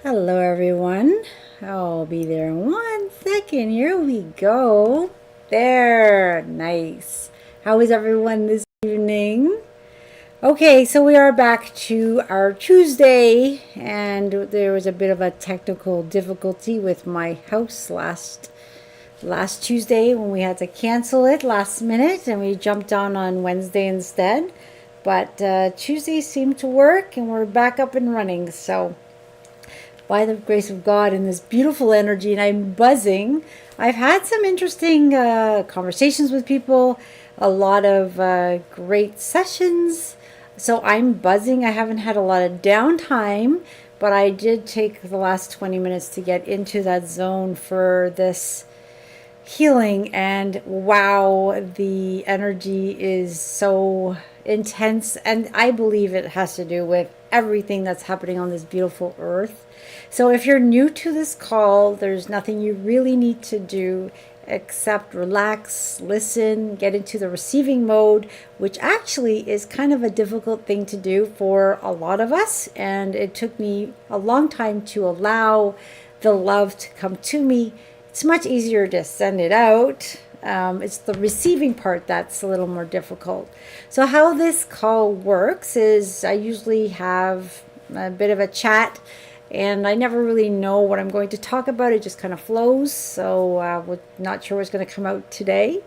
Hello, everyone. I'll be there in 1 second. Here we go. There. Nice. How is everyone this evening? Okay, so we are back to our Tuesday, and there was a bit of a technical difficulty with my house last Tuesday when we had to cancel it last minute, and we jumped on Wednesday instead. But Tuesday seemed to work, and we're back up and running. So by the grace of God and this beautiful energy, and I'm buzzing. I've had some interesting conversations with people, a lot of great sessions. So I'm buzzing. I haven't had a lot of downtime, but I did take the last 20 minutes to get into that zone for this healing. And wow, the energy is so intense. And I believe it has to do with everything that's happening on this beautiful earth. So if you're new to this call, there's nothing you really need to do except relax, listen, get into the receiving mode, which actually is kind of a difficult thing to do for a lot of us. And it took me a long time to allow the love to come to me. It's much easier to send it out. It's the receiving part that's a little more difficult. So how this call works is I usually have a bit of a chat, and I never really know what I'm going to talk about. It just kind of flows. So we're not sure what's going to come out today.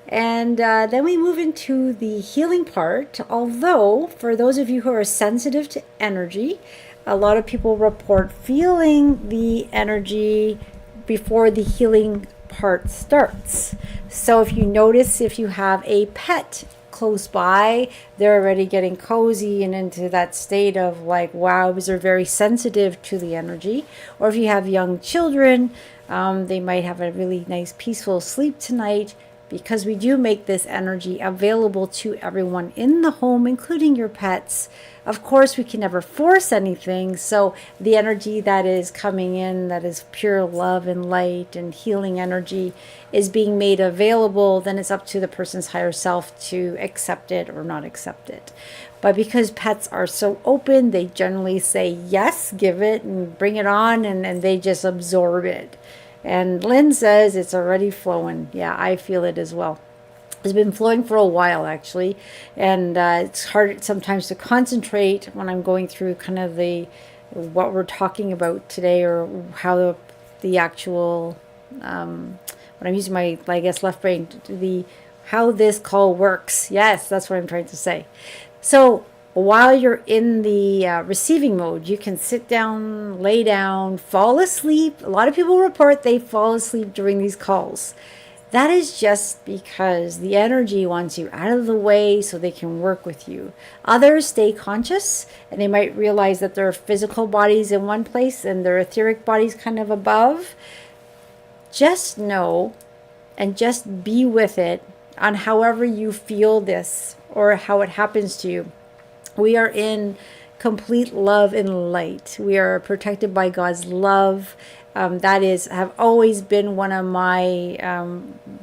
And then we move into the healing part. Although, for those of you who are sensitive to energy, a lot of people report feeling the energy before the healing part starts. So if you notice, if you have a pet close by, they're already getting cozy and into that state of like, wow, because they're very sensitive to the energy. Or if you have young children, they might have a really nice peaceful sleep tonight, because we do make this energy available to everyone in the home, including your pets. Of course, we can never force anything. So the energy that is coming in, that is pure love and light and healing energy, is being made available. Then it's up to the person's higher self to accept it or not accept it. But because pets are so open, they generally say, yes, give it and bring it on, and they just absorb it. And Lynn says it's already flowing. Yeah, I feel it as well. It's been flowing for a while, actually. And it's hard sometimes to concentrate when I'm going through kind of what we're talking about today, or how the actual, when I'm using my, I guess, left brain, how this call works. Yes, that's what I'm trying to say. So while you're in the receiving mode, you can sit down, lay down, fall asleep. A lot of people report they fall asleep during these calls. That is just because the energy wants you out of the way so they can work with you. Others stay conscious, and they might realize that their physical body's in one place and their etheric body's kind of above. Just know and just be with it on however you feel this or how it happens to you. We are in complete love and light. We are protected by God's love. That have always been one of my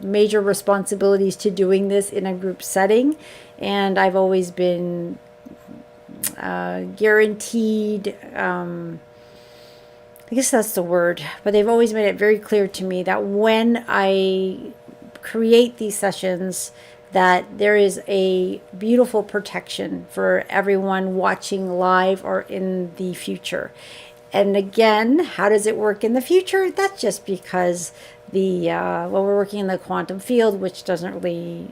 major responsibilities to doing this in a group setting. And I've always been guaranteed, I guess that's the word, but they've always made it very clear to me that when I create these sessions, that there is a beautiful protection for everyone watching live or in the future. And again, how does it work in the future? That's just because we're working in the quantum field, which doesn't really,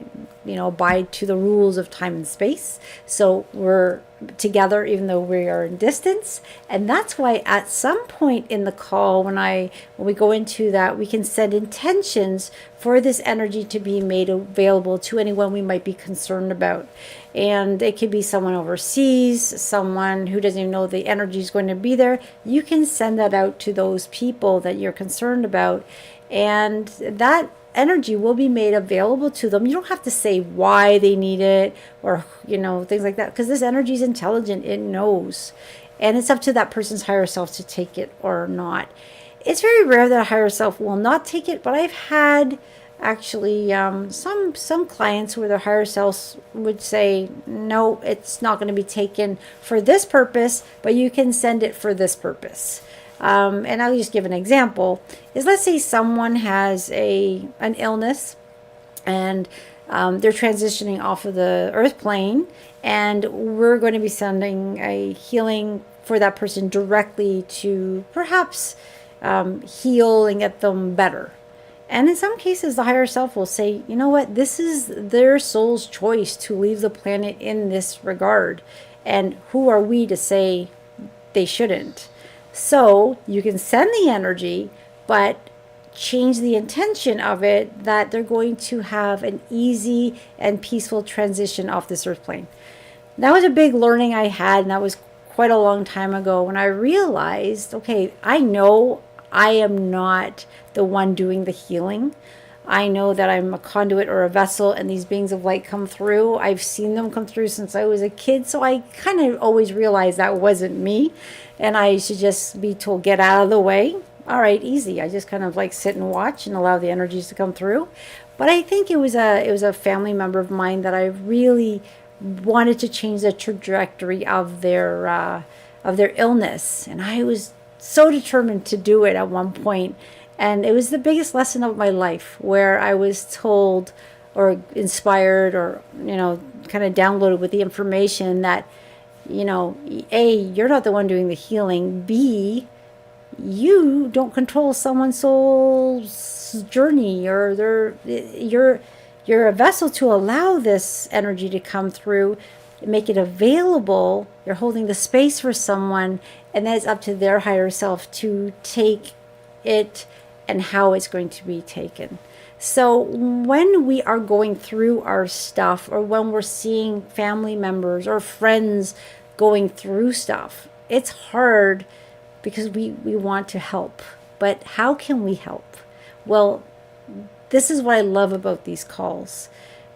abide to the rules of time and space. So we're together even though we are in distance. And that's why at some point in the call, when we go into that, we can set intentions for this energy to be made available to anyone we might be concerned about. And it could be someone overseas, someone who doesn't even know the energy is going to be there. You can send that out to those people that you're concerned about, and that energy will be made available to them. You don't have to say why they need it or, things like that, because this energy is intelligent. It knows. And it's up to that person's higher self to take it or not. It's very rare that a higher self will not take it, but I've had actually some clients where their higher selves would say, no, it's not going to be taken for this purpose, but you can send it for this purpose. And I'll just give an example, is let's say someone has an illness, and they're transitioning off of the earth plane, and we're going to be sending a healing for that person directly to perhaps heal and get them better. And in some cases, the higher self will say, you know what, this is their soul's choice to leave the planet in this regard. And who are we to say they shouldn't? So you can send the energy, but change the intention of it that they're going to have an easy and peaceful transition off this earth plane. That was a big learning I had, and that was quite a long time ago when I realized, okay, I know I am not the one doing the healing. I know that I'm a conduit or a vessel, and these beings of light come through. I've seen them come through since I was a kid, so I kind of always realized that wasn't me, and I should just be told, get out of the way. All right, easy. I just kind of like sit and watch and allow the energies to come through. But I think it was a family member of mine that I really wanted to change the trajectory of their illness, and I was so determined to do it at one point. And it was the biggest lesson of my life, where I was told or inspired or, kind of downloaded with the information that, A, you're not the one doing the healing. B, you don't control someone's soul's journey, or you're a vessel to allow this energy to come through, make it available. You're holding the space for someone, and then it's up to their higher self to take it and how it's going to be taken. So when we are going through our stuff, or when we're seeing family members or friends going through stuff, it's hard because we want to help. But how can we help? Well, this is what I love about these calls,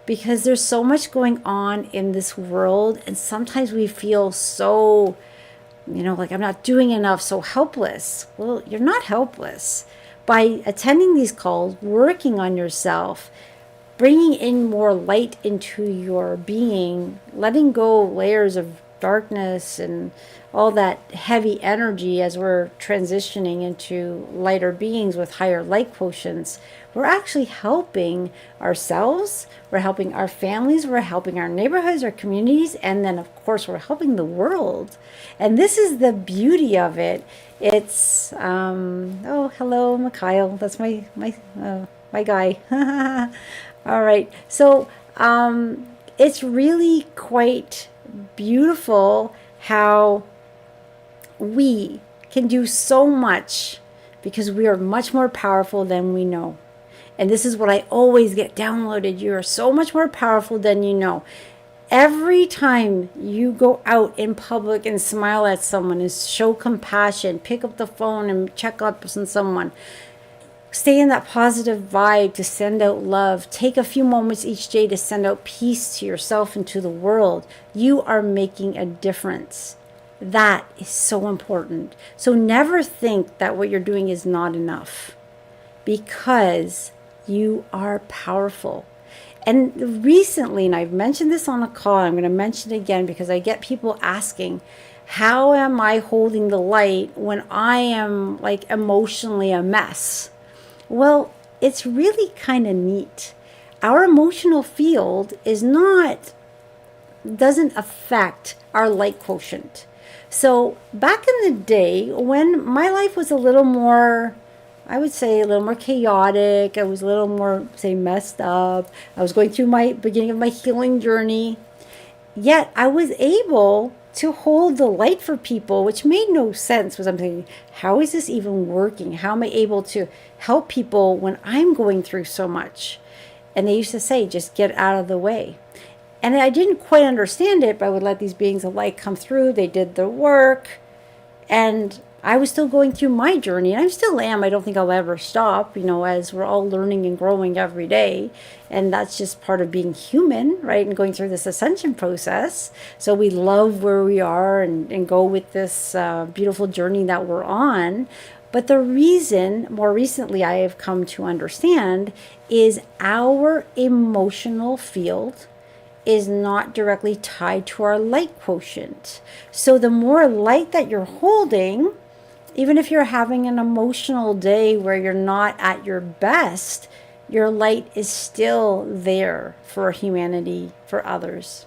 because there's so much going on in this world, and sometimes we feel so, like I'm not doing enough, so helpless. Well, you're not helpless. By attending these calls, working on yourself, bringing in more light into your being, letting go layers of darkness and all that heavy energy as we're transitioning into lighter beings with higher light quotients, we're actually helping ourselves, we're helping our families, we're helping our neighborhoods, our communities, and then of course we're helping the world. And this is the beauty of it. It's oh, hello, Mikhail. That's my guy. All right. So it's really quite beautiful how we can do so much, because we are much more powerful than we know. And this is what I always get downloaded. You are so much more powerful than you know. Every time you go out in public and smile at someone and show compassion, pick up the phone and check up on someone, stay in that positive vibe to send out love, take a few moments each day to send out peace to yourself and to the world, you are making a difference. That is so important. So never think that what you're doing is not enough, because you are powerful. And recently, and I've mentioned this on a call, I'm going to mention it again because I get people asking, how am I holding the light when I am like emotionally a mess? Well, it's really kind of neat. Our emotional field doesn't affect our light quotient. So back in the day, when my life was a little more, I would say a little more chaotic, I was a little more, say, messed up, I was going through my beginning of my healing journey, yet I was able to hold the light for people, which made no sense, because I'm thinking, how is this even working? How am I able to help people when I'm going through so much? And they used to say, just get out of the way. And I didn't quite understand it, but I would let these beings of light come through. They did the work, and I was still going through my journey, and I still am. I don't think I'll ever stop, as we're all learning and growing every day. And that's just part of being human, right? And going through this ascension process. So we love where we are and go with this beautiful journey that we're on. But the reason, more recently, I have come to understand is our emotional field is not directly tied to our light quotient. So the more light that you're holding, Even if you're having an emotional day where you're not at your best, your light is still there for humanity, for others.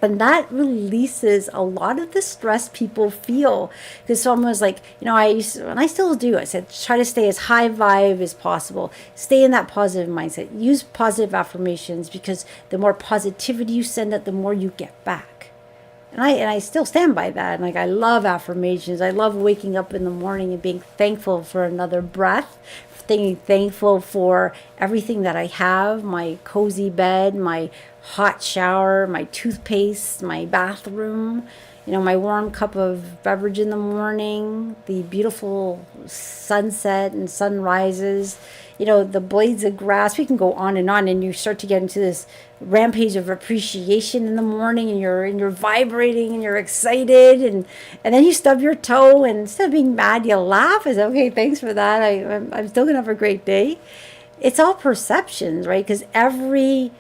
And that releases a lot of the stress people feel. Because someone was like, I used to, and I still do, I said, try to stay as high vibe as possible. Stay in that positive mindset. Use positive affirmations, because the more positivity you send out, the more you get back. And I still stand by that. And like, I love affirmations. I love waking up in the morning and being thankful for another breath, being thankful for everything that I have, my cozy bed, my hot shower, my toothpaste, my bathroom, my warm cup of beverage in the morning, the beautiful sunset and sunrises, the blades of grass. We can go on, and you start to get into this rampage of appreciation in the morning, and you're vibrating and you're excited, and then you stub your toe, and instead of being mad, you laugh. It's okay, thanks for that. I'm still gonna have a great day. It's all perceptions, right? Because every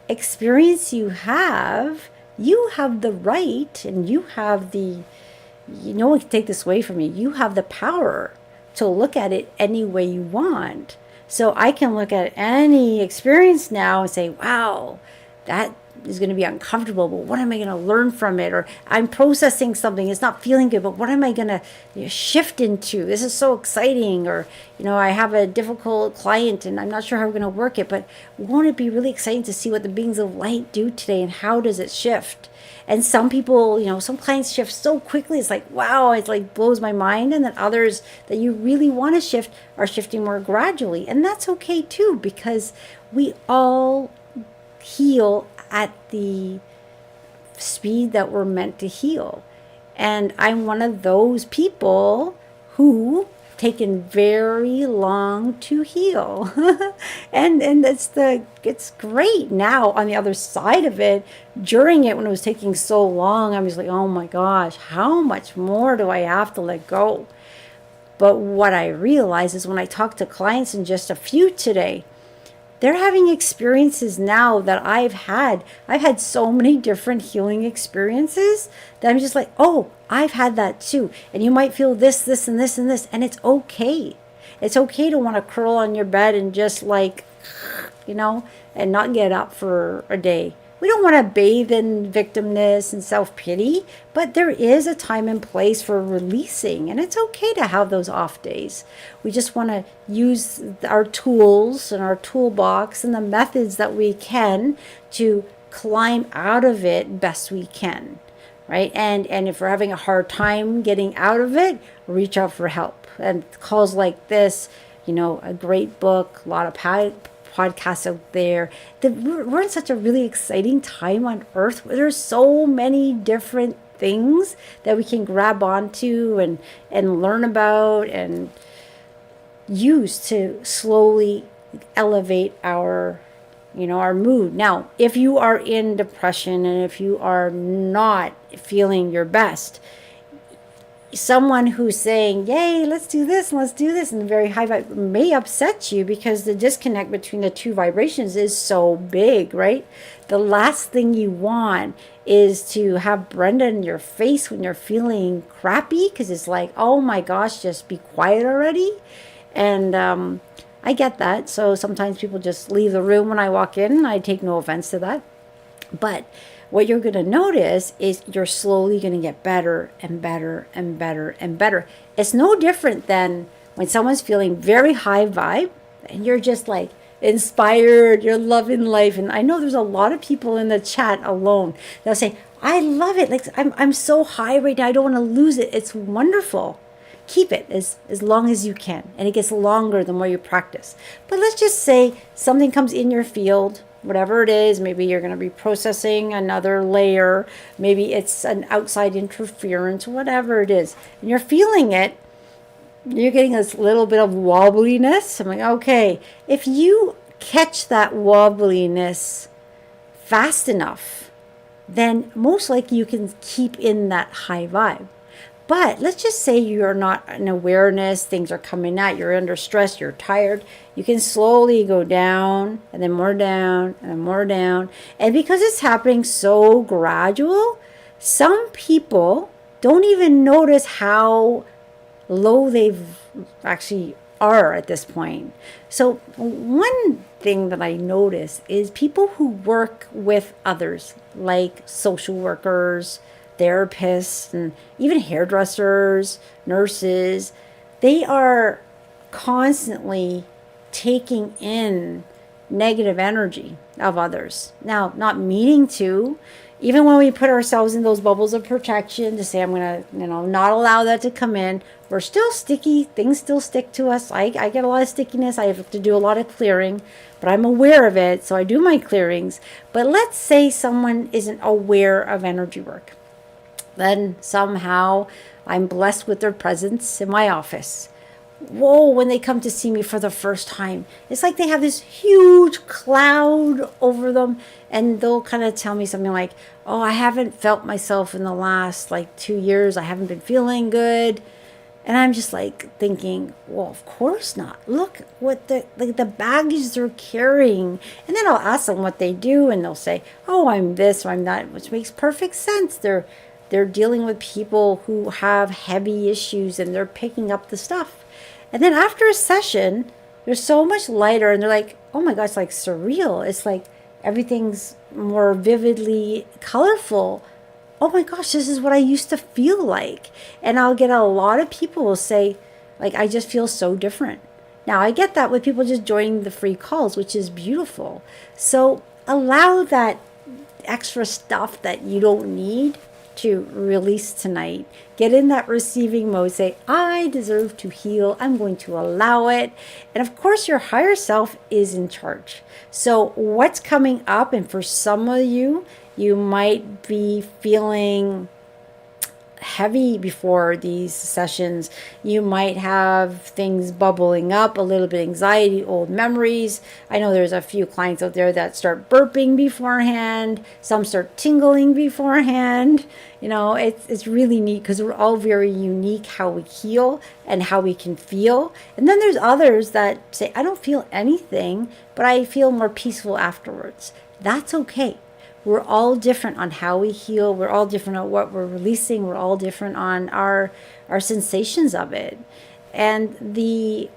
experience you have the right, and you have no one can take this away from you. You have the power to look at it any way you want. So I can look at any experience now and say, wow, that is going to be uncomfortable, but what am I going to learn from it? Or I'm processing something, it's not feeling good, but what am I going to shift into? This is so exciting. Or, I have a difficult client and I'm not sure how we're going to work it, but won't it be really exciting to see what the beings of light do today, and how does it shift? And some people, some clients shift so quickly, it's like, wow, it like blows my mind. And then others that you really want to shift are shifting more gradually. And that's okay too, because we all heal at the speed that we're meant to heal. And I'm one of those people who taken very long to heal. and it's great now on the other side of it. During it, when it was taking so long, I was like, oh my gosh, how much more do I have to let go? But what I realize is when I talk to clients, and just a few today, they're having experiences now that I've had. I've had so many different healing experiences that I'm just like, oh, I've had that too. And you might feel this, this, and this, and this. And it's okay. It's okay to want to curl on your bed and just like, and not get up for a day. We don't want to bathe in victimness and self-pity, but there is a time and place for releasing, and it's okay to have those off days. We just want to use our tools and our toolbox and the methods that we can to climb out of it best we can, right? And if we're having a hard time getting out of it, reach out for help. And calls like this, a great book, a lot of podcasts out there. We're in such a really exciting time on earth where there's so many different things that we can grab onto and learn about and use to slowly elevate our mood. Now, if you are in depression and if you are not feeling your best, someone who's saying, yay, let's do this and let's do this, and very high vibe may upset you, because the disconnect between the two vibrations is so big, right? The last thing you want is to have Brenda in your face when you're feeling crappy, because it's like, oh my gosh, just be quiet already. And I get that. So sometimes people just leave the room when I walk in. I take no offense to that. But what you're going to notice is you're slowly going to get better and better and better and better. It's no different than when someone's feeling very high vibe and you're just like inspired, you're loving life. And I know there's a lot of people in the chat alone. They'll say, I love it. Like I'm so high right now. I don't want to lose it. It's wonderful. Keep it as long as you can. And it gets longer the more you practice. But let's just say something comes in your field, whatever it is. Maybe you're going to be processing another layer. Maybe it's an outside interference, whatever it is. And you're feeling it. You're getting this little bit of wobbliness. I'm like, okay, if you catch that wobbliness fast enough, then most likely you can keep in that high vibe. But let's just say you're not in awareness, things are coming at, you're under stress, you're tired. You can slowly go down, and then more down, and then more down. And because it's happening so gradual, some people don't even notice how low they've actually are at this point. So one thing that I notice is people who work with others, like social workers, therapists, and even hairdressers, nurses, they are constantly taking in negative energy of others. Now, not meaning to, even when we put ourselves in those bubbles of protection to say, I'm going to, not allow that to come in, we're still sticky. Things still stick to us. I get a lot of stickiness. I have to do a lot of clearing, but I'm aware of it. So I do my clearings. But let's say someone isn't aware of energy work. Then somehow I'm blessed with their presence in my office. Whoa, when they come to see me for the first time, it's like they have this huge cloud over them, and they'll kind of tell me something like, oh, I haven't felt myself in the last like 2 years. I haven't been feeling good. And I'm just like thinking, well, of course not. Look what the baggage they're carrying. And then I'll ask them what they do, and they'll say, oh, I'm this or I'm that, which makes perfect sense. They're dealing with people who have heavy issues, and they're picking up the stuff. And then after a session, they're so much lighter, and they're like, oh my gosh, it's like surreal. It's like everything's more vividly colorful. Oh my gosh, this is what I used to feel like. And I'll get a lot of people will say, like, I just feel so different. Now, I get that with people just joining the free calls, which is beautiful. So allow that extra stuff that you don't need to release tonight. Get in that receiving mode. Say, I deserve to heal. I'm going to allow it. And of course, your higher self is in charge. So what's coming up, and for some of you, you might be feeling heavy before these sessions. You might have things bubbling up, a little bit anxiety, old memories. I know there's a few clients out there that start burping beforehand. Some start tingling beforehand. It's really neat because we're all very unique how we heal and how we can feel. And then there's others that say, I don't feel anything, but I feel more peaceful afterwards. That's okay. We're all different on how we heal. We're all different on what we're releasing. We're all different on our sensations of it. And the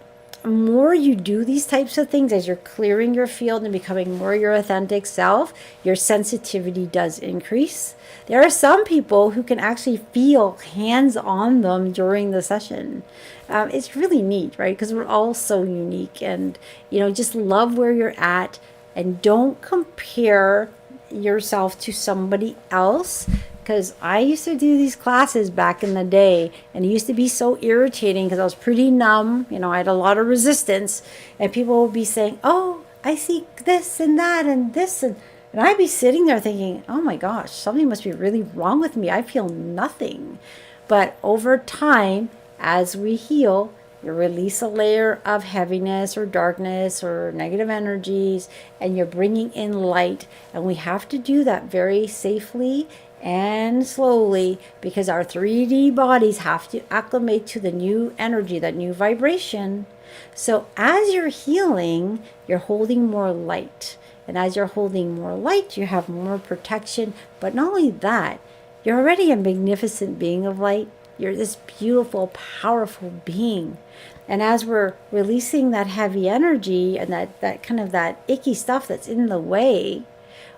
more you do these types of things, as you're clearing your field and becoming more your authentic self, your sensitivity does increase. There are some people who can actually feel hands on them during the session. It's really neat, right? Because we're all so unique. And, just love where you're at, and don't compare yourself to somebody else, because I used to do these classes back in the day, and it used to be so irritating because I was pretty numb. I had a lot of resistance, and people would be saying, oh, I see this and that and this, and I'd be sitting there thinking, oh my gosh, something must be really wrong with me. I feel nothing. But over time, as we heal, you release a layer of heaviness or darkness or negative energies, and you're bringing in light. And we have to do that very safely and slowly, because our 3D bodies have to acclimate to the new energy, that new vibration. So as you're healing, you're holding more light. And as you're holding more light, you have more protection. But not only that, you're already a magnificent being of light. You're this beautiful, powerful being. And as we're releasing that heavy energy and that kind of that icky stuff that's in the way,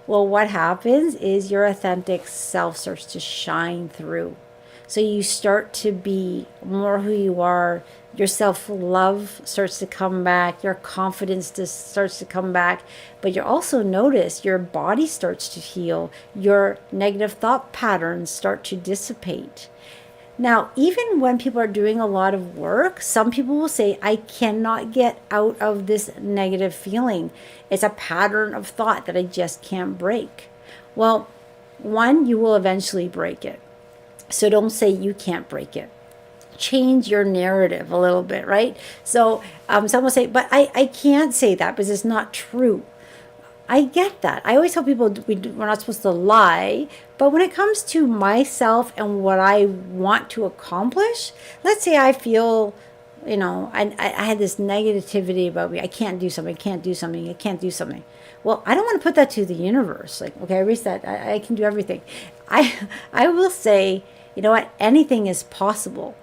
well, what happens is your authentic self starts to shine through. So you start to be more who you are. Your self-love starts to come back. Your confidence starts to come back. But you also notice your body starts to heal. Your negative thought patterns start to dissipate. Now, even when people are doing a lot of work, some people will say, I cannot get out of this negative feeling. It's a pattern of thought that I just can't break. Well, one, you will eventually break it. So don't say you can't break it. Change your narrative a little bit, right? So some will say, but I can't say that because it's not true. I get that. I always tell people we're not supposed to lie. But when it comes to myself and what I want to accomplish, let's say I feel, I had this negativity about me. I can't do something. I can't do something. I can't do something. Well, I don't want to put that to the universe. Like, okay, I erase that. I can do everything. I will say, you know what? Anything is possible.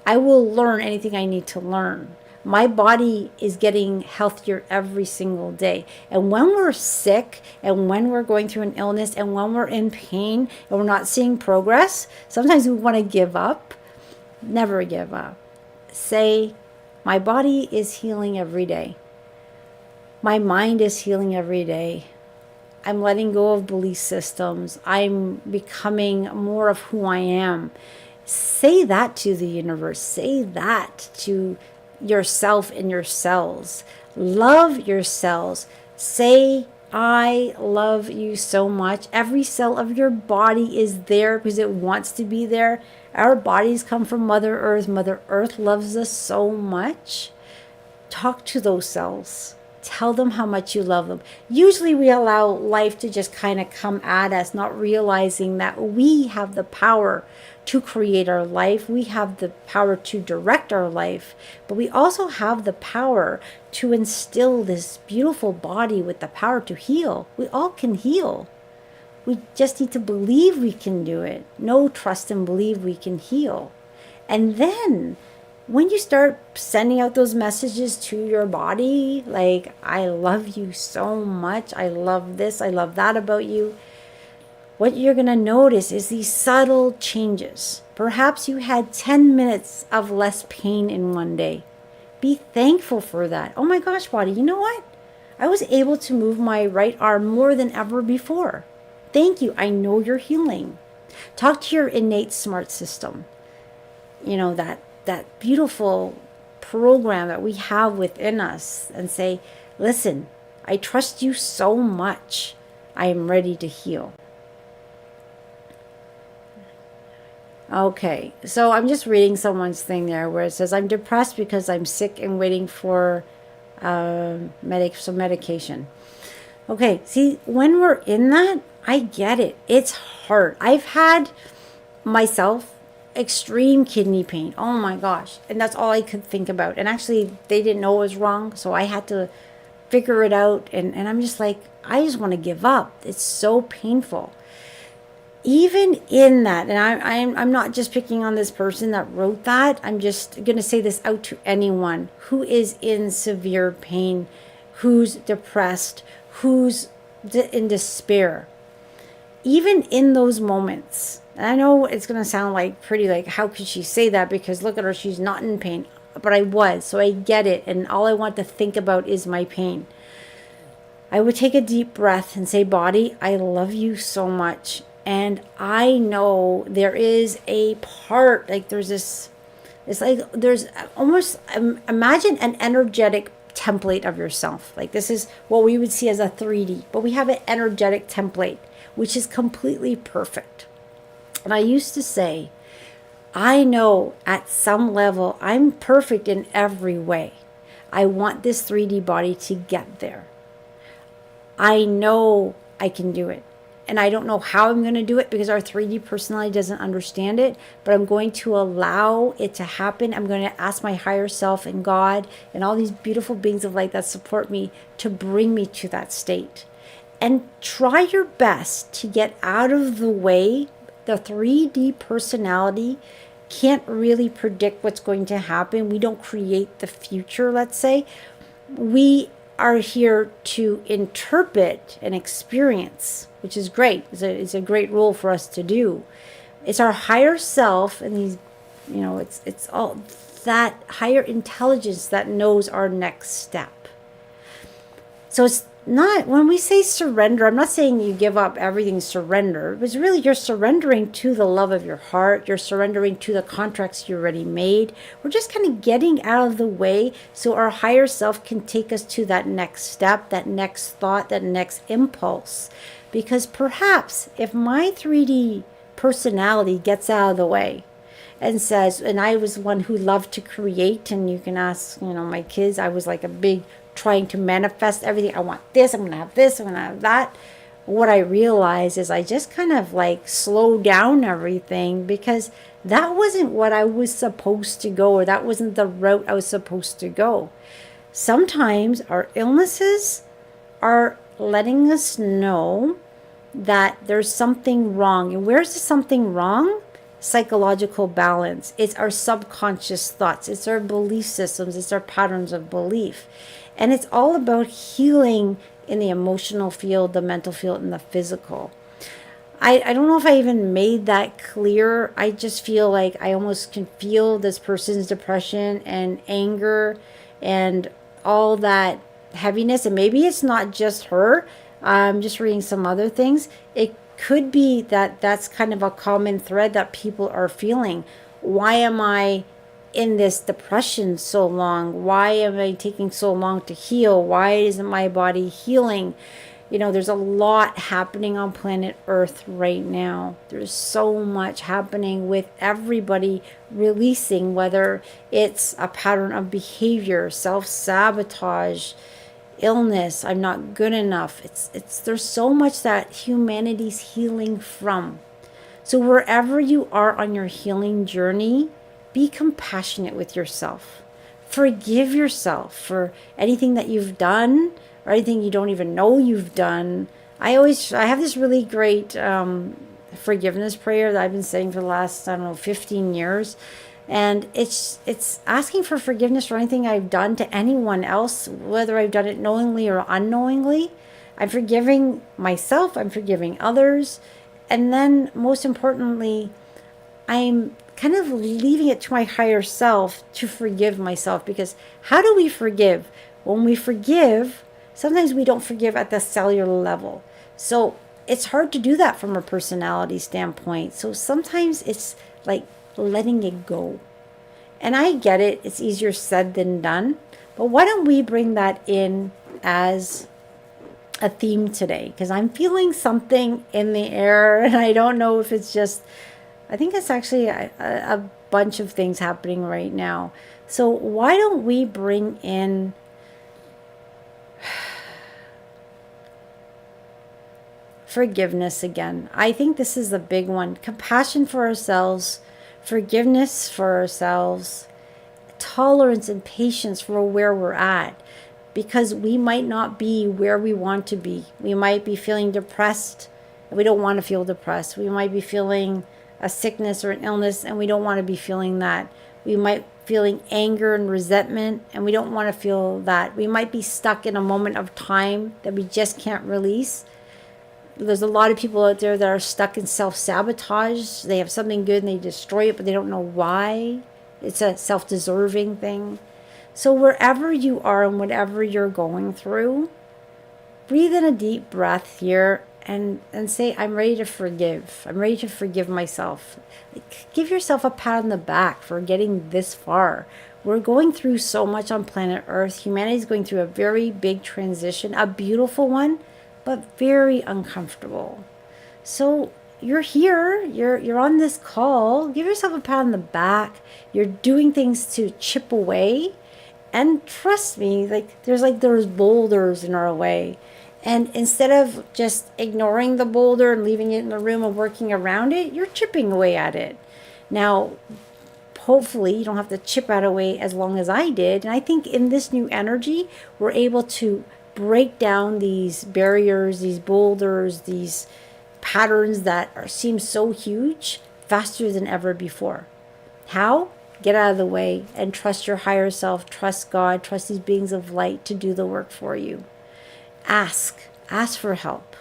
I will learn anything I need to learn. My body is getting healthier every single day. And when we're sick and when we're going through an illness and when we're in pain and we're not seeing progress, sometimes we want to give up. Never give up. Say, my body is healing every day. My mind is healing every day. I'm letting go of belief systems. I'm becoming more of who I am. Say that to the universe. Say that to yourself and your cells. Love your cells. Say, I love you so much. Every cell of your body is there because it wants to be there. Our bodies come from Mother Earth. Mother Earth loves us so much. Talk to those cells. Tell them how much you love them. Usually we allow life to just kind of come at us, not realizing that we have the power to create our life. We have the power to direct our life, but we also have the power to instill this beautiful body with the power to heal. We all can heal. We just need to believe we can do it. Know, trust, and believe we can heal. And then when you start sending out those messages to your body, like, I love you so much, I love this, I love that about you, what you're going to notice is these subtle changes. Perhaps you had 10 minutes of less pain in one day. Be thankful for that. Oh my gosh, body, you know what? I was able to move my right arm more than ever before. Thank you. I know you're healing. Talk to your innate smart system. You know, that beautiful program that we have within us, and say, listen, I trust you so much. I am ready to heal. Okay, so I'm just reading someone's thing there where it says, I'm depressed because I'm sick and waiting for some medication. Okay, see, when we're in that, I get it. It's hard. I've had myself extreme kidney pain. Oh my gosh. And that's all I could think about. And actually, they didn't know it was wrong, so I had to figure it out. And I'm just like, I just want to give up. It's so painful. Even in that, and I'm not just picking on this person that wrote that. I'm just going to say this out to anyone who is in severe pain, who's depressed, who's in despair. Even in those moments, and I know it's going to sound like pretty, like, how could she say that? Because look at her, she's not in pain. But I was, so I get it. And all I want to think about is my pain. I would take a deep breath and say, body, I love you so much. And I know there is a part, like there's this, it's like there's almost, imagine an energetic template of yourself. Like this is what we would see as a 3D, but we have an energetic template, which is completely perfect. And I used to say, I know at some level I'm perfect in every way. I want this 3D body to get there. I know I can do it. And I don't know how I'm going to do it because our 3D personality doesn't understand it, but I'm going to allow it to happen. I'm going to ask my higher self and God and all these beautiful beings of light that support me to bring me to that state. And try your best to get out of the way. The 3D personality can't really predict what's going to happen. We don't create the future, let's say. We are here to interpret and experience, which is great. It's a great role for us to do. It's our higher self and these, you know, it's all that higher intelligence that knows our next step. So it's not, when we say surrender, I'm not saying you give up everything, surrender. It's really you're surrendering to the love of your heart. You're surrendering to the contracts you already made. We're just kind of getting out of the way so our higher self can take us to that next step, that next thought, that next impulse. Because perhaps if my 3D personality gets out of the way and says, and I was one who loved to create, and you can ask, you know, my kids, I was like a big trying to manifest everything. I want this, I'm going to have this, I'm going to have that. What I realized is I just kind of like slowed down everything because that wasn't what I was supposed to go, or that wasn't the route I was supposed to go. Sometimes our illnesses are letting us know that there's something wrong. And where's the something wrong? psychological balance. It's our subconscious thoughts. It's our belief systems. It's our patterns of belief. And it's all about healing in the emotional field, the mental field, and the physical. I don't know if I even made that clear. I just feel like I almost can feel this person's depression and anger and all that heaviness. And maybe it's not just her. I'm just reading some other things. It could be that that's kind of a common thread that people are feeling. Why am I in this depression so long? Why am I taking so long to heal? Why isn't my body healing? You know, there's a lot happening on planet Earth right now. There's so much happening with everybody releasing, whether it's a pattern of behavior, self-sabotage, illness, I'm not good enough. There's so much that humanity's healing from. So wherever you are on your healing journey, be compassionate with yourself. Forgive yourself for anything that you've done or anything you don't even know you've done. I have this really great forgiveness prayer that I've been saying for the last, 15 years. And it's asking for forgiveness for anything I've done to anyone else, whether I've done it knowingly or unknowingly. I'm forgiving myself. I'm forgiving others. And then most importantly, I'm kind of leaving it to my higher self to forgive myself. Because how do we forgive? When we forgive, sometimes we don't forgive at the cellular level. So it's hard to do that from a personality standpoint. So sometimes it's like letting it go. And I get it. It's easier said than done. But why don't we bring that in as a theme today? Because I'm feeling something in the air. And I don't know if it's just, I think it's actually a bunch of things happening right now. So why don't we bring in forgiveness again? I think this is the big one. Compassion for ourselves, forgiveness for ourselves, tolerance and patience for where we're at, because we might not be where we want to be. We might be feeling depressed and we don't want to feel depressed. We might be feeling a sickness or an illness and we don't want to be feeling that. We might be feeling anger and resentment and we don't want to feel that. We might be stuck in a moment of time that we just can't release. There's a lot of people out there that are stuck in self-sabotage. They have something good and they destroy it, but they don't know why. It's a self-deserving thing. So wherever you are and whatever you're going through, breathe in a deep breath here and say, I'm ready to forgive. I'm ready to forgive myself. Give yourself a pat on the back for getting this far. We're going through so much on planet Earth. Humanity is going through a very big transition, a beautiful one, but very uncomfortable. So you're here, you're on this call. Give yourself a pat on the back. You're doing things to chip away. And trust me, there's boulders in our way. And instead of just ignoring the boulder and leaving it in the room and working around it, you're chipping away at it. Now, hopefully you don't have to chip at away as long as I did. And I think in this new energy, we're able to break down these barriers, these boulders, these patterns that seem so huge faster than ever before. How? Get out of the way and trust your higher self, trust God, trust these beings of light to do the work for you. Ask for help.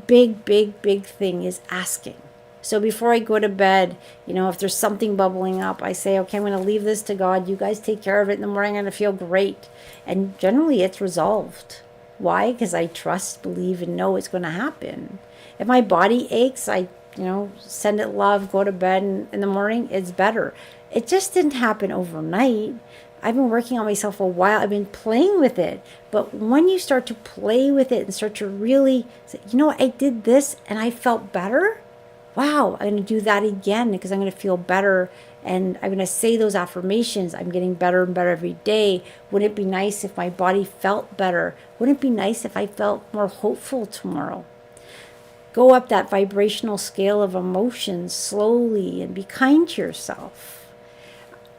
Big thing is asking. So before I go to bed, if there's something bubbling up, I say, okay, I'm going to leave this to God. You guys take care of it. In the morning, I'm going to feel great. And generally, it's resolved. Why? Because I trust, believe, and know it's going to happen. If my body aches, I send it love, go to bed, and in the morning, it's better. It just didn't happen overnight. I've been working on myself a while. I've been playing with it. But when you start to play with it and start to really say, I did this and I felt better. Wow, I'm going to do that again because I'm going to feel better. And I'm going to say those affirmations. I'm getting better and better every day. Wouldn't it be nice if my body felt better? Wouldn't it be nice if I felt more hopeful tomorrow? Go up that vibrational scale of emotions slowly and be kind to yourself.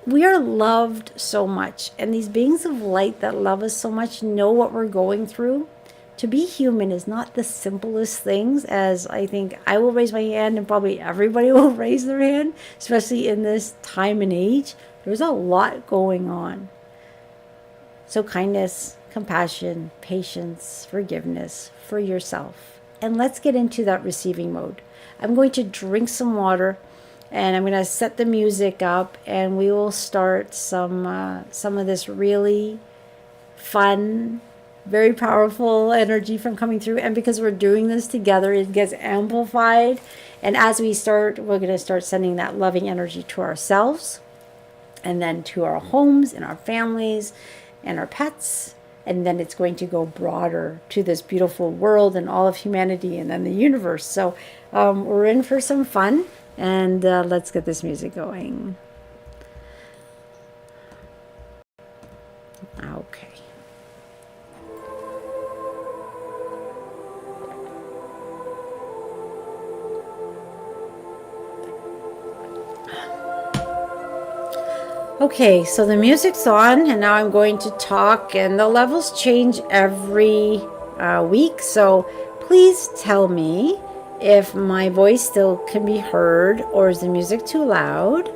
We are loved so much, and these beings of light that love us so much know what we're going through, to be human is not the simplest things, as I think I will raise my hand and probably everybody will raise their hand, especially in this time and age. There's a lot going on. So kindness, compassion, patience, forgiveness for yourself. And let's get into that receiving mode. I'm going to drink some water and I'm going to set the music up, and we will start some of this really fun, very powerful energy from coming through. And because we're doing this together, it gets amplified. And as we start, we're going to start sending that loving energy to ourselves, and then to our homes and our families and our pets. And then it's going to go broader to this beautiful world and all of humanity and then the universe. So we're in for some fun, and let's get this music going. Okay. Okay, so the music's on, and now I'm going to talk, and the levels change every week, so please tell me if my voice still can be heard, or is the music too loud?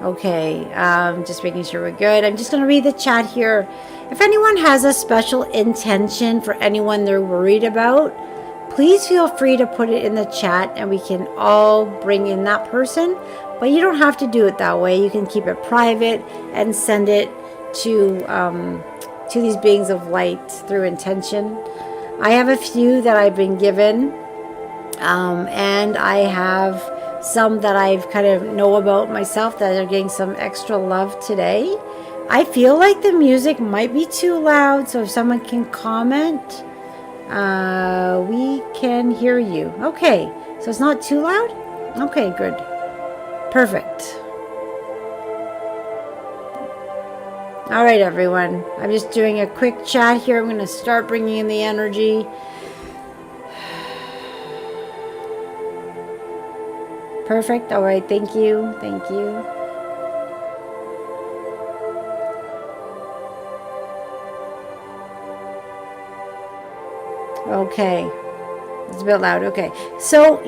Okay, just making sure we're good. I'm just going to read the chat here. If anyone has a special intention for anyone they're worried about, please feel free to put it in the chat and we can all bring in that person. But you don't have to do it that way. You can keep it private and send it to these beings of light through intention. I have a few that I've been given, and I have some that I've kind of know about myself that are getting some extra love today. I feel like the music might be too loud, so if someone can comment, we can hear you. Okay, so it's not too loud? Okay, good. Perfect. All right, everyone. I'm just doing a quick chat here. I'm going to start bringing in the energy. Perfect. All right. Thank you. Thank you. Okay. It's a bit loud. Okay. So,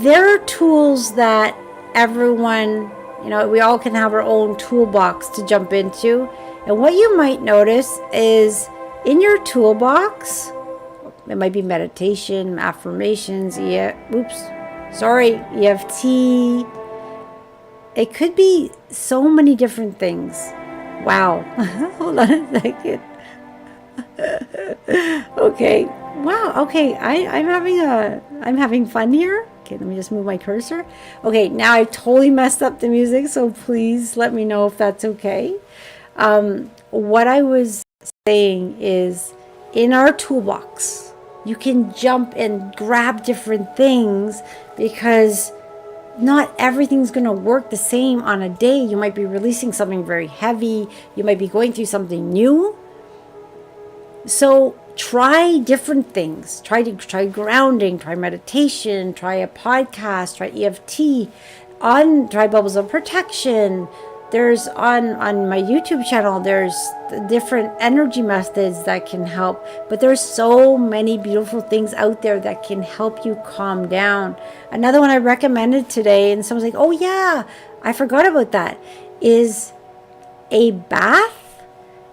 there are tools that everyone, we all can have our own toolbox to jump into. And what you might notice is in your toolbox, it might be meditation, affirmations, EFT. It could be so many different things. Wow. Hold on a second. Okay. Wow. Okay. I'm having fun here. Okay, let me just move my cursor. Okay, now I totally messed up the music, so please let me know if that's okay. What I was saying is, in our toolbox, you can jump and grab different things, because not everything's going to work the same on a day. You might be releasing something very heavy. You might be going through something new. So try different things. Try grounding, try meditation, try a podcast, try EFT, try bubbles of protection. There's on my YouTube channel, there's different energy methods that can help, but there's so many beautiful things out there that can help you calm down. Another one I recommended today, and someone's like, oh yeah, I forgot about that, is a bath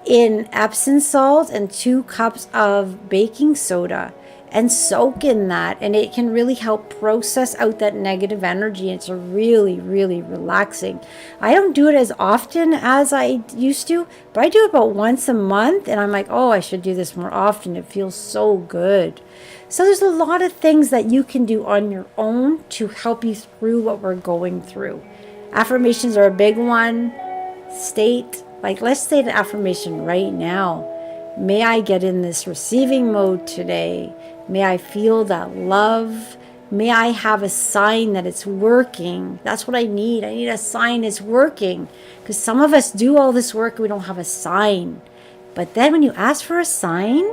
in Epsom salt and 2 cups of baking soda, and soak in that, and it can really help process out that negative energy. It's really, really relaxing. I don't do it as often as I used to, but I do it about once a month, and I'm like, oh, I should do this more often. It feels so good. So there's a lot of things that you can do on your own to help you through what we're going through. Affirmations are a big one. Let's state an affirmation right now. May I get in this receiving mode today. May I feel that love. May I have a sign that it's working. That's what I need. I need a sign it's working. Because some of us do all this work and we don't have a sign. But then when you ask for a sign,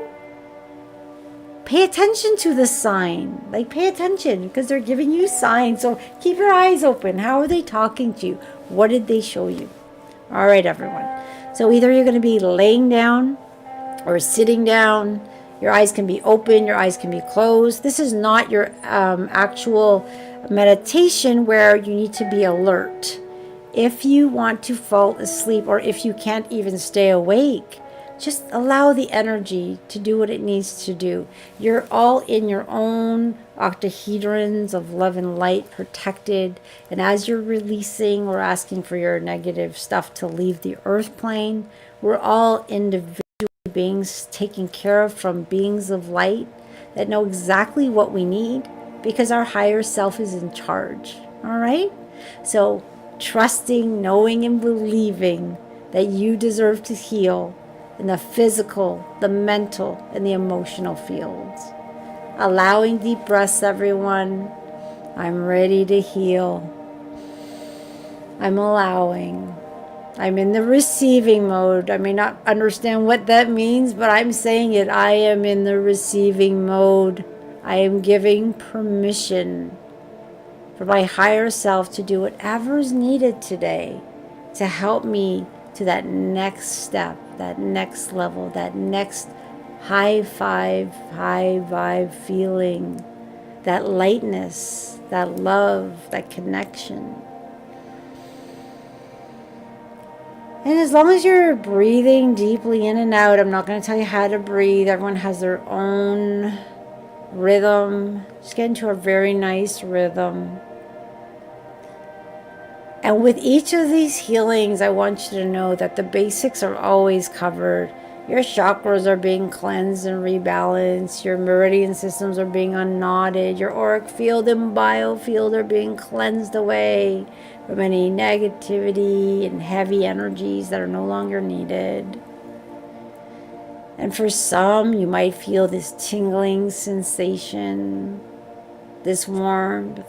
pay attention to the sign. Like, pay attention because they're giving you signs. So keep your eyes open. How are they talking to you? What did they show you? All right, everyone. So either you're going to be laying down or sitting down. Your eyes can be open, your eyes can be closed. This is not your actual meditation where you need to be alert. If you want to fall asleep, or if you can't even stay awake, just allow the energy to do what it needs to do. You're all in your own octahedrons of love and light, protected. And as you're releasing or asking for your negative stuff to leave the earth plane, we're all individual beings taken care of from beings of light that know exactly what we need because our higher self is in charge. All right? So trusting, knowing, and believing that you deserve to heal in the physical, the mental, and the emotional fields. Allowing deep breaths, everyone. I'm ready to heal. I'm allowing. I'm in the receiving mode. I may not understand what that means, but I'm saying it. I am in the receiving mode. I am giving permission for my higher self to do whatever is needed today to help me to that next step, that next level, that next high vibe feeling, that lightness, that love, that connection. And as long as you're breathing deeply in and out, I'm not going to tell you how to breathe. Everyone has their own rhythm. Just get into a very nice rhythm. And with each of these healings, I want you to know that the basics are always covered. Your chakras are being cleansed and rebalanced. Your meridian systems are being unknotted. Your auric field and biofield are being cleansed away from any negativity and heavy energies that are no longer needed. And for some, you might feel this tingling sensation, this warmth.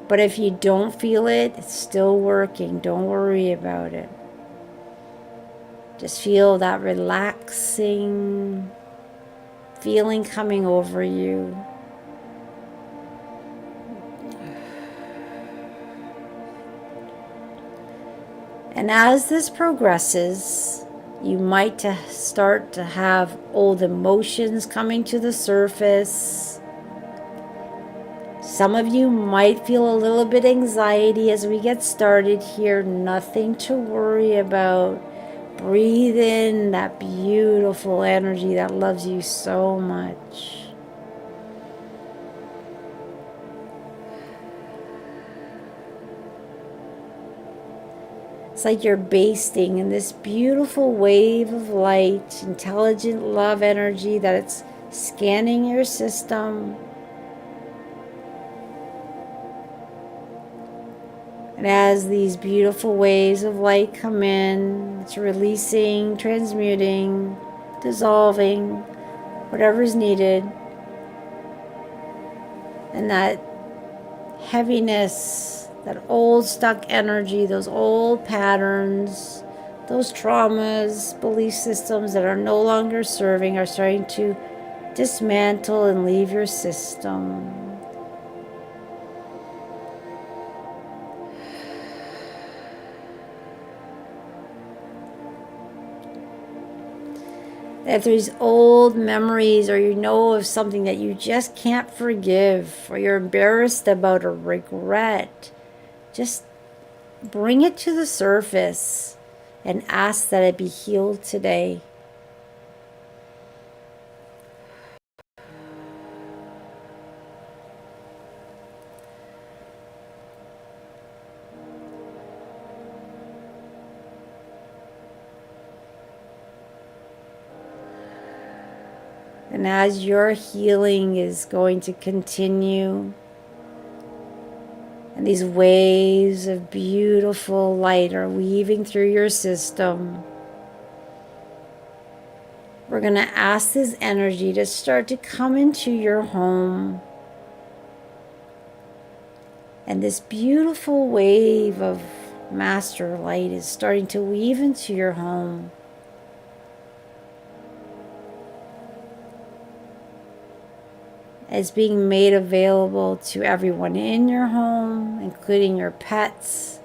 But if you don't feel it, it's still working. Don't worry about it. Just feel that relaxing feeling coming over you. And as this progresses, you might start to have old emotions coming to the surface. Some of you might feel a little bit anxiety as we get started here. Nothing to worry about. Breathe in that beautiful energy that loves you so much. It's like you're basting in this beautiful wave of light, intelligent love energy that it's scanning your system. And as these beautiful waves of light come in, it's releasing, transmuting, dissolving, whatever's needed. And that heaviness, that old stuck energy, those old patterns, those traumas, belief systems that are no longer serving are starting to dismantle and leave your system. If there's old memories or you know of something that you just can't forgive or you're embarrassed about or regret, just bring it to the surface and ask that it be healed today. And as your healing is going to continue, and these waves of beautiful light are weaving through your system, we're going to ask this energy to start to come into your home. And this beautiful wave of master light is starting to weave into your home. It's being made available to everyone in your home, including your pets.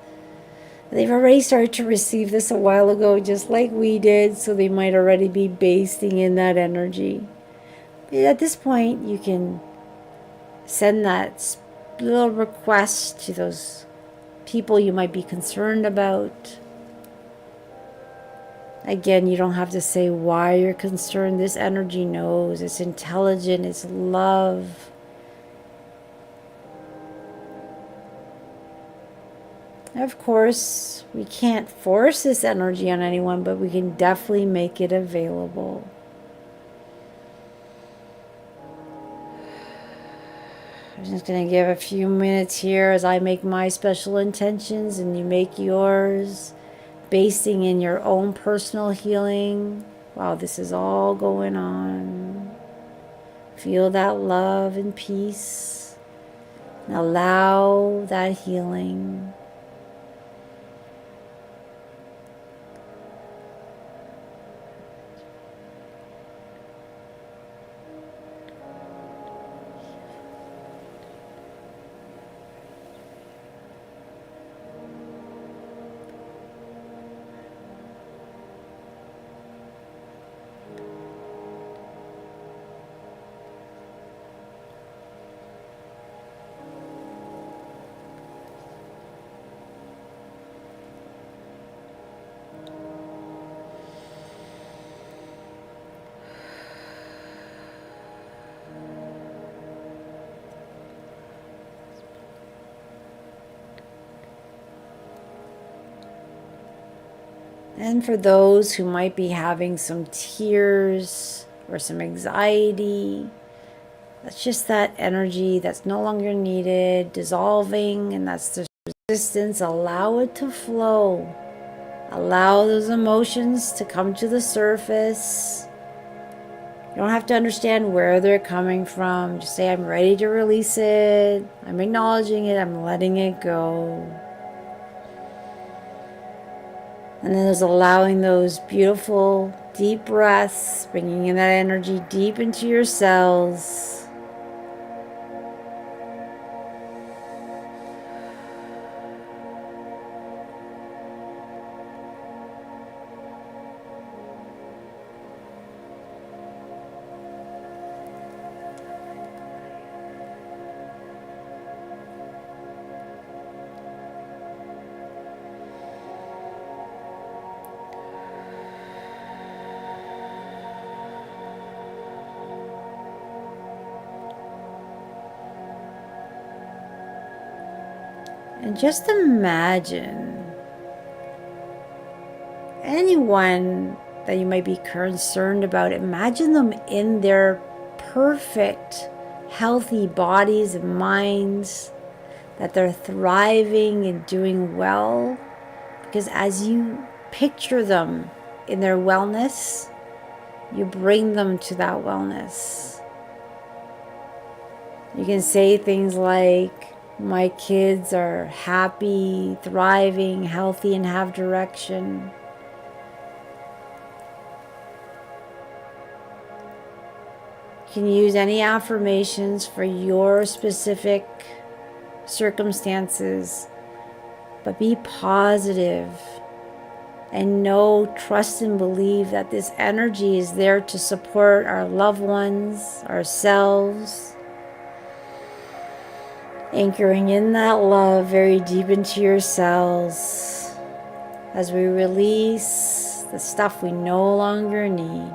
They've already started to receive this a while ago, just like we did, so they might already be basting in that energy. But at this point, you can send that little request to those people you might be concerned about. Again, you don't have to say why you're concerned. This energy knows. It's intelligent. It's love. Of course, we can't force this energy on anyone, but we can definitely make it available. I'm just going to give a few minutes here as I make my special intentions and you make yours, basing in your own personal healing while this is all going on. Feel that love and peace and allow that healing. And for those who might be having some tears or some anxiety, that's just that energy that's no longer needed, dissolving, and that's the resistance. Allow it to flow. Allow those emotions to come to the surface. You don't have to understand where they're coming from. Just say, I'm ready to release it. I'm acknowledging it. I'm letting it go. And then there's allowing those beautiful deep breaths, bringing in that energy deep into your cells. And just imagine anyone that you might be concerned about, imagine them in their perfect, healthy bodies and minds, that they're thriving and doing well. Because as you picture them in their wellness, you bring them to that wellness. You can say things like, my kids are happy, thriving, healthy, and have direction. You can use any affirmations for your specific circumstances, but be positive and know, trust, and believe that this energy is there to support our loved ones, ourselves. Anchoring in that love very deep into your cells as we release the stuff we no longer need.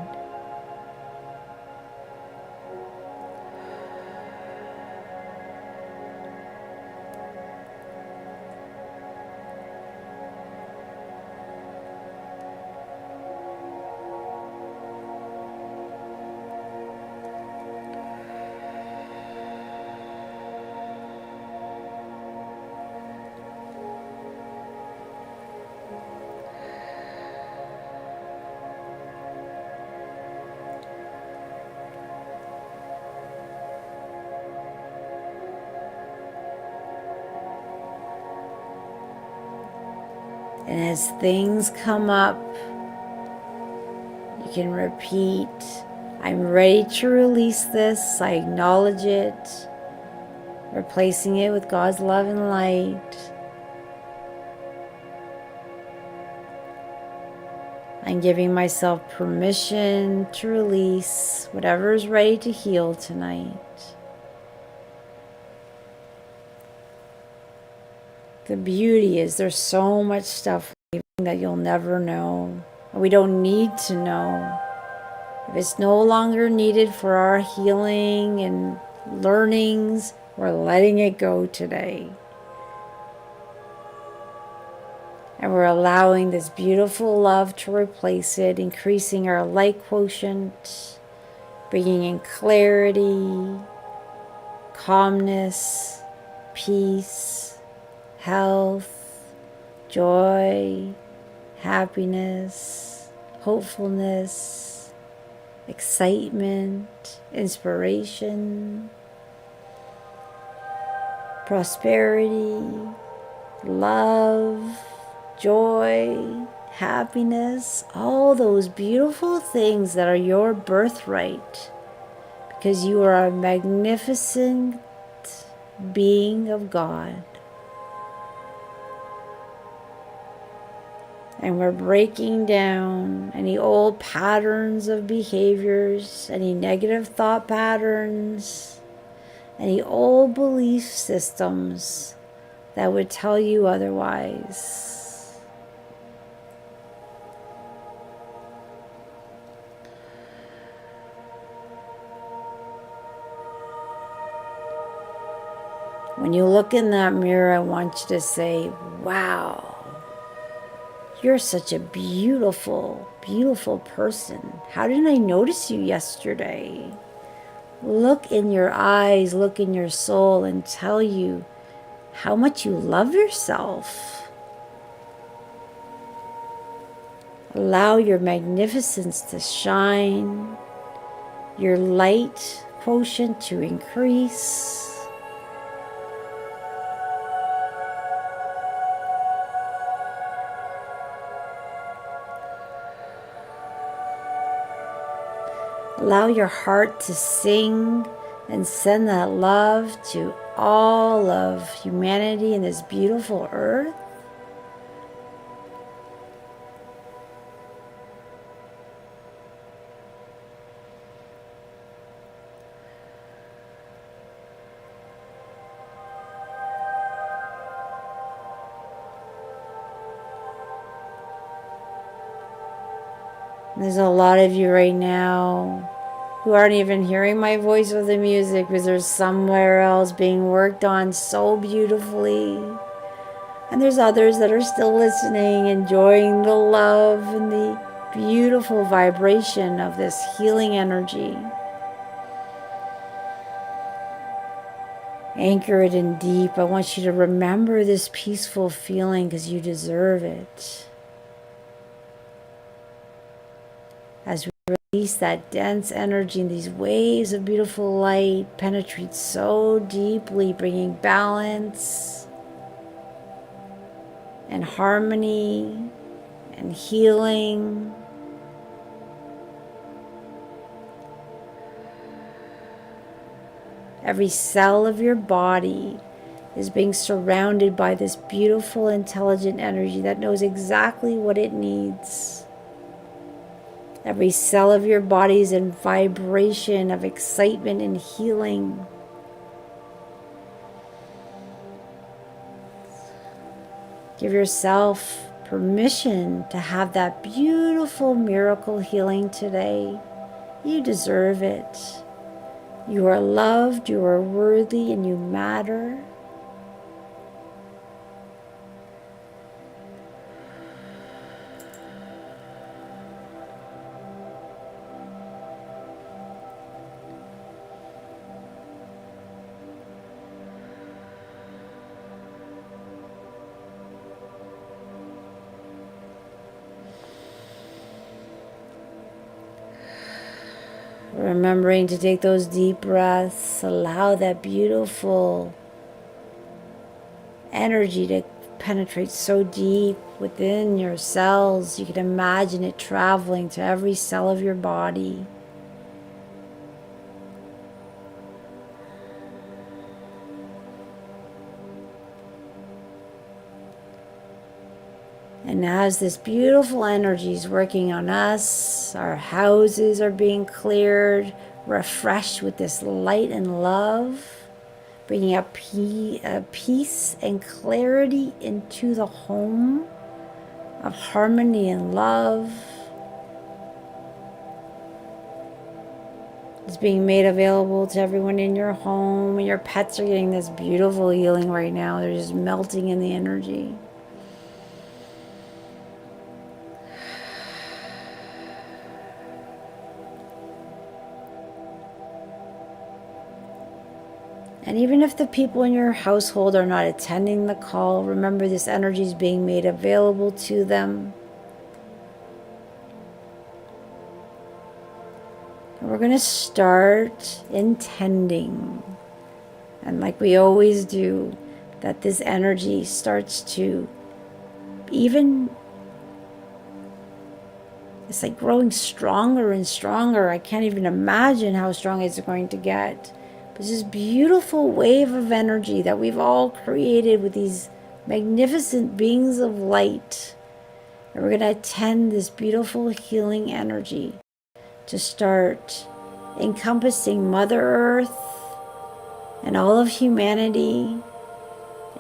And as things come up, you can repeat, I'm ready to release this. I acknowledge it, replacing it with God's love and light. I'm giving myself permission to release whatever is ready to heal tonight. The beauty is there's so much stuff that you'll never know. We don't need to know. If it's no longer needed for our healing and learnings, we're letting it go today. And we're allowing this beautiful love to replace it, increasing our light quotient, bringing in clarity, calmness, peace, health, joy, happiness, hopefulness, excitement, inspiration, prosperity, love, joy, happiness, all those beautiful things that are your birthright, because you are a magnificent being of God. And we're breaking down any old patterns of behaviors, any negative thought patterns, any old belief systems that would tell you otherwise. When you look in that mirror, I want you to say, wow, you're such a beautiful, beautiful person. How didn't I notice you yesterday? Look in your eyes, look in your soul, and tell you how much you love yourself. Allow your magnificence to shine, your light quotient to increase. Allow your heart to sing and send that love to all of humanity in this beautiful earth. There's a lot of you right now who aren't even hearing my voice or the music because there's somewhere else being worked on so beautifully. And there's others that are still listening, enjoying the love and the beautiful vibration of this healing energy. Anchor it in deep. I want you to remember this peaceful feeling because you deserve it. As we release that dense energy and these waves of beautiful light penetrate so deeply, bringing balance and harmony and healing. Every cell of your body is being surrounded by this beautiful, intelligent energy that knows exactly what it needs. Every cell of your body is in vibration of excitement and healing. Give yourself permission to have that beautiful miracle healing today. You deserve it. You are loved, you are worthy, and you matter. Remembering to take those deep breaths, allow that beautiful energy to penetrate so deep within your cells. You can imagine it traveling to every cell of your body. And as this beautiful energy is working on us, our houses are being cleared, refreshed with this light and love, bringing up peace and clarity into the home of harmony and love. It's being made available to everyone in your home, and your pets are getting this beautiful healing right now. They're just melting in the energy. And even if the people in your household are not attending the call, remember this energy is being made available to them. And we're going to start intending, and like we always do, that this energy starts to even, it's like growing stronger and stronger. I can't even imagine how strong it's going to get. But this beautiful wave of energy that we've all created with these magnificent beings of light. And we're going to attend this beautiful healing energy to start encompassing Mother Earth and all of humanity.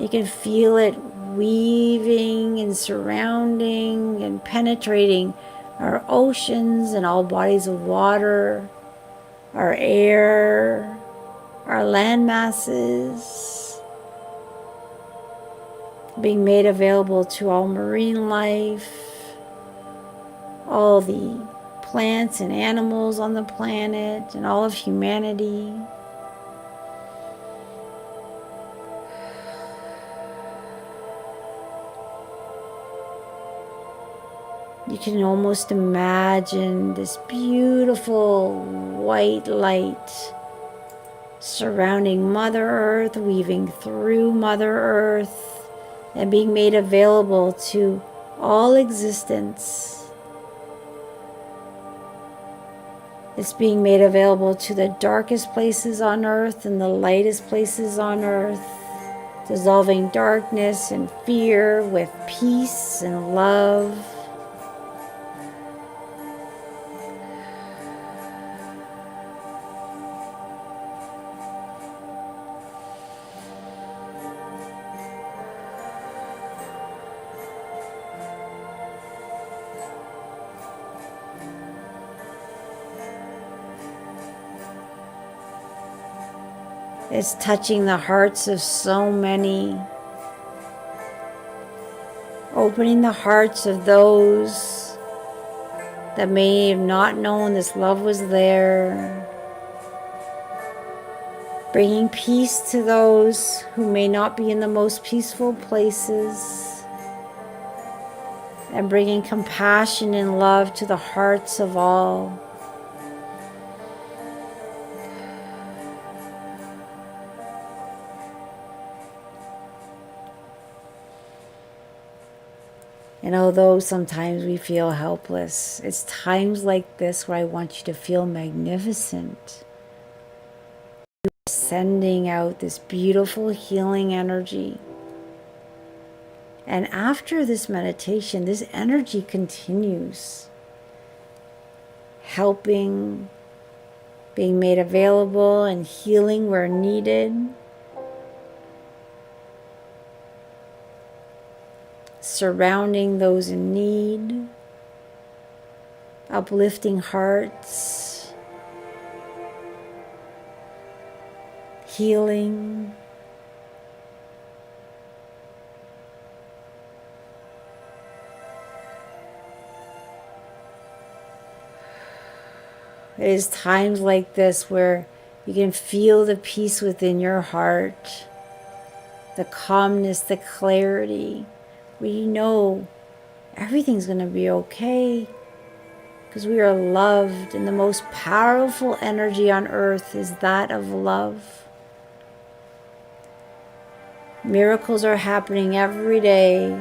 You can feel it weaving and surrounding and penetrating our oceans and all bodies of water, our air, our land masses, being made available to all marine life, all the plants and animals on the planet, and all of humanity. You can almost imagine this beautiful white light surrounding Mother Earth, weaving through Mother Earth, and being made available to all existence. It's being made available to the darkest places on Earth and the lightest places on Earth, dissolving darkness and fear with peace and love. It's touching the hearts of so many, opening the hearts of those that may have not known this love was there, bringing peace to those who may not be in the most peaceful places, and bringing compassion and love to the hearts of all. And although sometimes we feel helpless, it's times like this where I want you to feel magnificent. Sending out this beautiful healing energy. And after this meditation, this energy continues, helping, being made available, and healing where needed. Surrounding those in need, uplifting hearts, healing. It is times like this where you can feel the peace within your heart, the calmness, the clarity. We know everything's going to be okay because we are loved, and the most powerful energy on earth is that of love. Miracles are happening every day.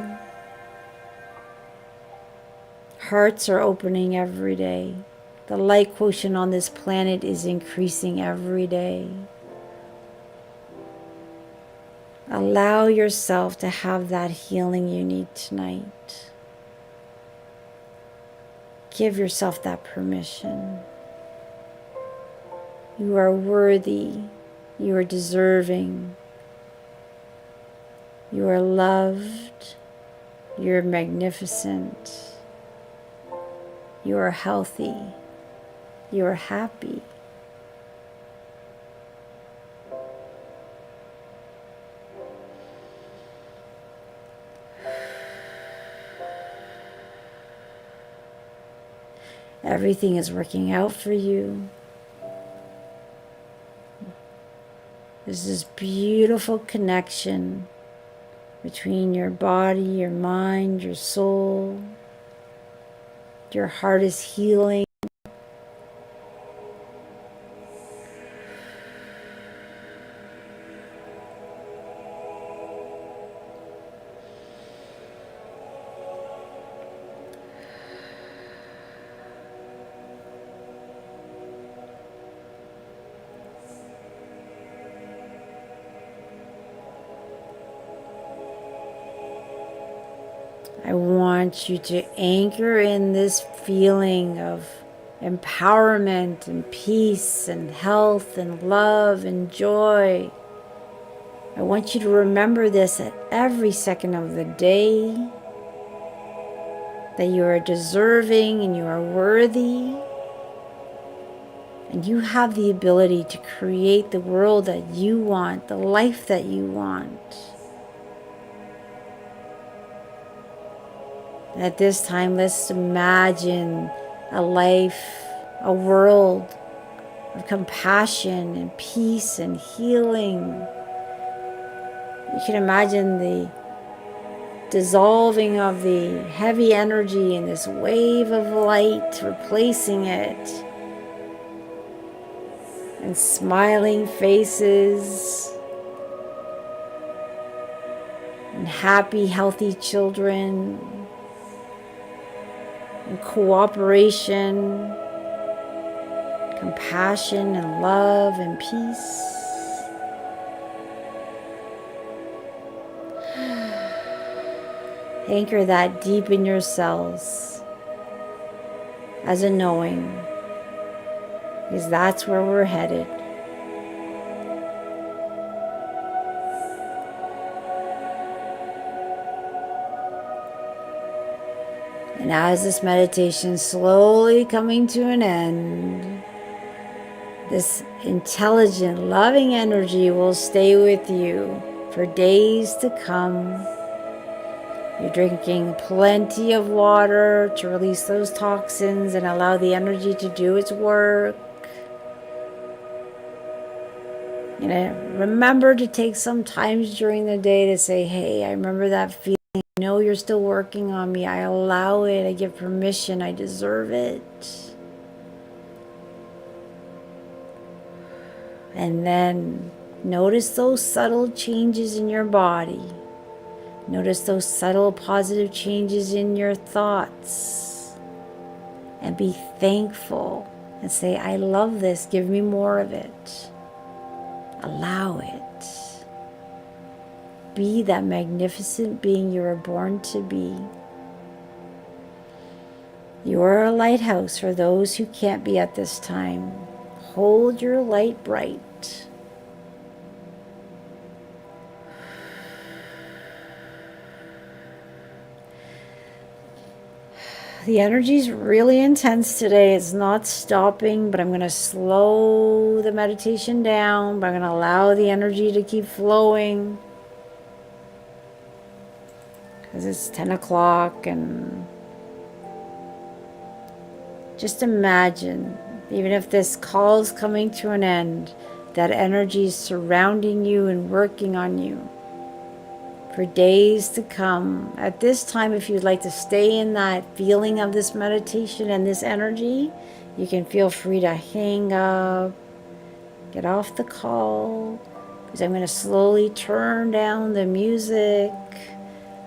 Hearts are opening every day. The light quotient on this planet is increasing every day. Allow yourself to have that healing you need tonight. Give yourself that permission. You are worthy. You are deserving. You are loved. You are magnificent. You are healthy. You are happy. Everything is working out for you. There's this beautiful connection between your body, your mind, your soul. Your heart is healing. I want you to anchor in this feeling of empowerment and peace and health and love and joy. I want you to remember this at every second of the day, that you are deserving and you are worthy, and you have the ability to create the world that you want, the life that you want. At this time, let's imagine a life, a world of compassion and peace and healing. You can imagine the dissolving of the heavy energy in this wave of light, replacing it, and smiling faces, and happy, healthy children, and cooperation, compassion and love and peace. Anchor that deep in your cells as a knowing, because that's where we're headed. And as this meditation is slowly coming to an end, this intelligent, loving energy will stay with you for days to come. You're drinking plenty of water to release those toxins and allow the energy to do its work. And remember to take some times during the day to say, hey, I remember that feeling. I know you're still working on me. I allow it. I give permission. I deserve it. And then notice those subtle changes in your body. Notice those subtle positive changes in your thoughts. And be thankful and say, I love this. Give me more of it. Allow it. Be that magnificent being you were born to be. You are a lighthouse for those who can't be at this time. Hold your light bright. The energy is really intense today. It's not stopping, but I'm going to slow the meditation down, but I'm going to allow the energy to keep flowing. Because it's 10 o'clock, and just imagine, even if this call is coming to an end, that energy is surrounding you and working on you for days to come. At this time, if you'd like to stay in that feeling of this meditation and this energy, you can feel free to hang up, get off the call, because I'm going to slowly turn down the music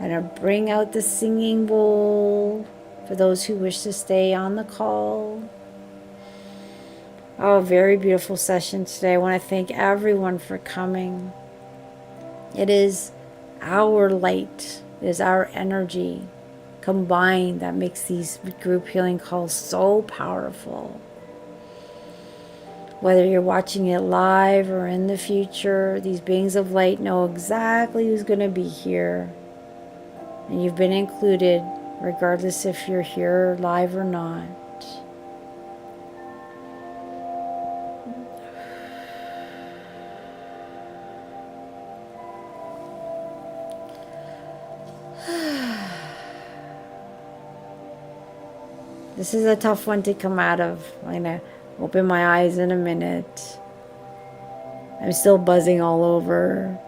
and I'll bring out the singing bowl for those who wish to stay on the call. Oh, very beautiful session today. I want to thank everyone for coming. It is our light, it is our energy combined that makes these group healing calls so powerful. Whether you're watching it live or in the future, these beings of light know exactly who's going to be here. And you've been included, regardless if you're here live or not. This is a tough one to come out of. I'm going to open my eyes in a minute. I'm still buzzing all over.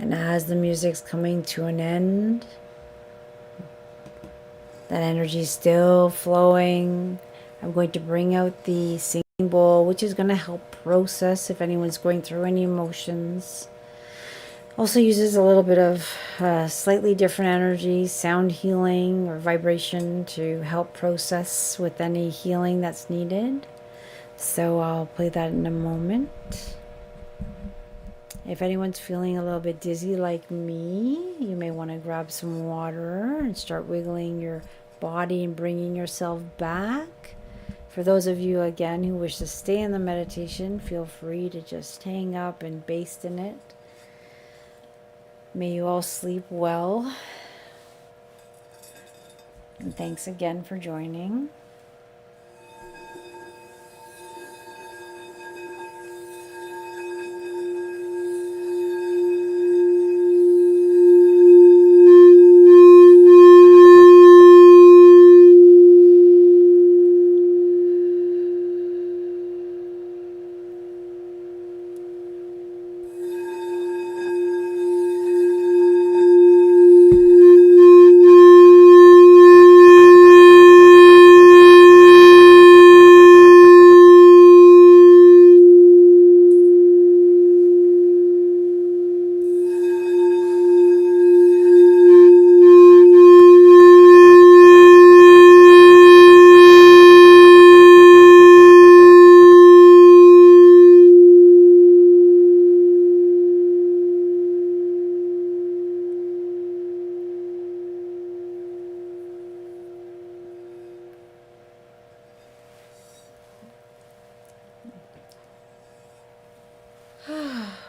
And as the music's coming to an end, that energy is still flowing. I'm going to bring out the singing bowl, which is going to help process if anyone's going through any emotions. Also uses a little bit of slightly different energy, sound healing or vibration to help process with any healing that's needed. So I'll play that in a moment. If anyone's feeling a little bit dizzy like me, you may want to grab some water and start wiggling your body and bringing yourself back. For those of you, again, who wish to stay in the meditation, feel free to just hang up and baste in it. May you all sleep well. And thanks again for joining.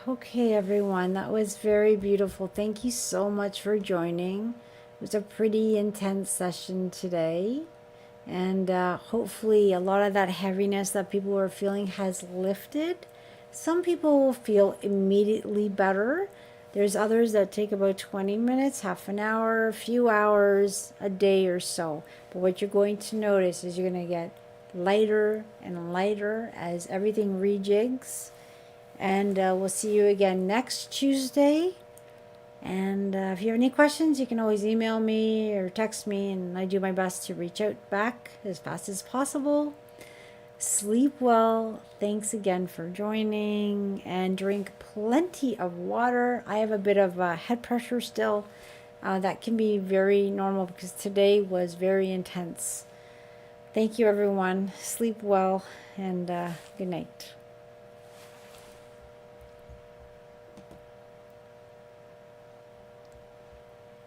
Okay, everyone, that was very beautiful. Thank you so much for joining. It was a pretty intense session today. And hopefully a lot of that heaviness that people were feeling has lifted. Some people will feel immediately better. There's others that take about 20 minutes, half an hour, a few hours, a day or so. But what you're going to notice is you're going to get lighter and lighter as everything rejigs. And we'll see you again next Tuesday. And if you have any questions, you can always email me or text me, and I do my best to reach out back as fast as possible. Sleep well. Thanks again for joining, and drink plenty of water. I have a bit of head pressure still. That can be very normal because today was very intense. Thank you, everyone. Sleep well, and good night.